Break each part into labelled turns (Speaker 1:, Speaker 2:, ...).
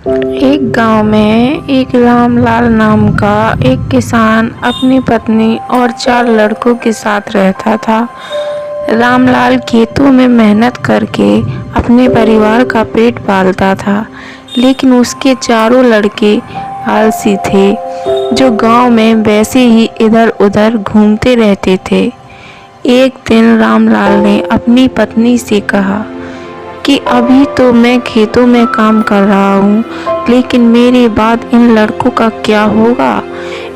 Speaker 1: एक गांव में एक रामलाल नाम का एक किसान अपनी पत्नी और 4 लड़कों के साथ रहता था। रामलाल खेतों में मेहनत करके अपने परिवार का पेट पालता था, लेकिन उसके चारों लड़के आलसी थे, जो गांव में वैसे ही इधर-उधर घूमते रहते थे। एक दिन रामलाल ने अपनी पत्नी से कहा कि अभी तो मैं खेतों में काम कर रहा हूँ, लेकिन मेरे बाद इन लड़कों का क्या होगा?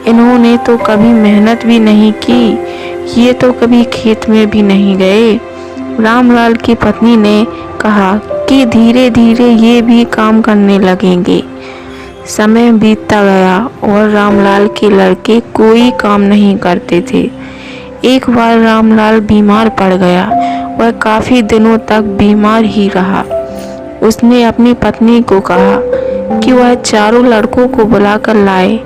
Speaker 1: इन्होंने तो कभी मेहनत भी नहीं की, ये तो कभी खेत में भी नहीं गए। रामलाल की पत्नी ने कहा कि धीरे धीरे ये भी काम करने लगेंगे। समय बीतता गया और रामलाल के लड़के कोई काम नहीं करते थे। एक बार रामलाल बीमार पड़ गया। वह काफी दिनों तक बीमार ही रहा। उसने अपनी पत्नी को कहा कि वह चारों लड़कों को बुलाकर लाए।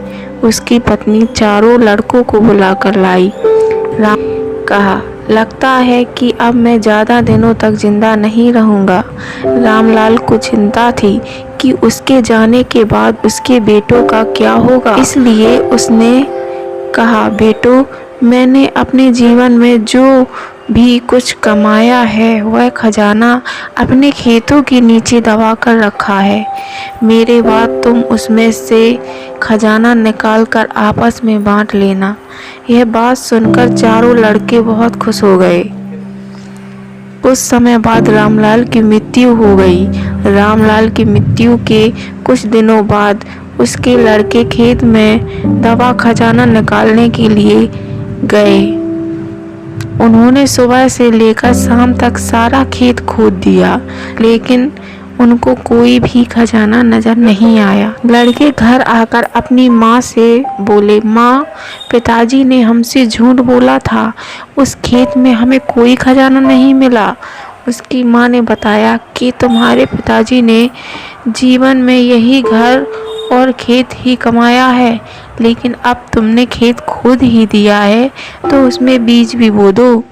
Speaker 1: उसकी पत्नी चारों लड़कों को बुलाकर लाई। राम कहा, लगता है कि अब मैं ज़्यादा दिनों तक जिंदा नहीं रहूँगा। रामलाल को चिंता थी कि उसके जाने के बाद उसके बेटों का क्या होगा, इसलिए उसने कहा, बेटो, मैंने अपने जीवन में जो भी कुछ कमाया है वह खजाना अपने खेतों के नीचे दबा कर रखा है। मेरे बाद तुम उसमें से खजाना निकाल कर आपस में बांट लेना। यह बात सुनकर चारों लड़के बहुत खुश हो गए। कुछ समय बाद रामलाल की मृत्यु हो गई। रामलाल की मृत्यु के कुछ दिनों बाद उसके लड़के खेत में दबा खजाना निकालने के लिए गए। उन्होंने सुबह से लेकर शाम तक सारा खेत खोद दिया, लेकिन उनको कोई भी खजाना नजर नहीं आया। लड़के घर आकर अपनी माँ से बोले, माँ, पिताजी ने हमसे झूठ बोला था, उस खेत में हमें कोई खजाना नहीं मिला। उसकी माँ ने बताया कि तुम्हारे पिताजी ने जीवन में यही घर और खेत ही कमाया है, लेकिन अब तुमने खेत खोद ही दिया है तो उसमें बीज भी बो दो।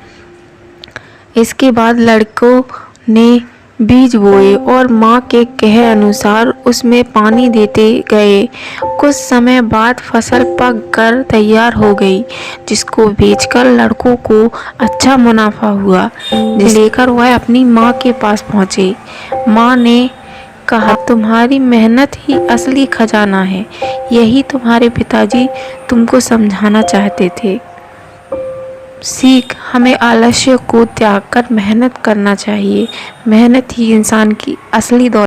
Speaker 1: इसके बाद लड़कों ने बीज बोए और माँ के कहे अनुसार उसमें पानी देते गए। कुछ समय बाद फसल पक कर तैयार हो गई, जिसको बेचकर लड़कों को अच्छा मुनाफा हुआ, जिसे लेकर वह अपनी माँ के पास पहुँचे। माँ ने कहा, तुम्हारी मेहनत ही असली खजाना है, यही तुम्हारे पिताजी तुमको समझाना चाहते थे। सीख, हमें आलस्य को त्याग कर मेहनत करना चाहिए। मेहनत ही इंसान की असली दौलत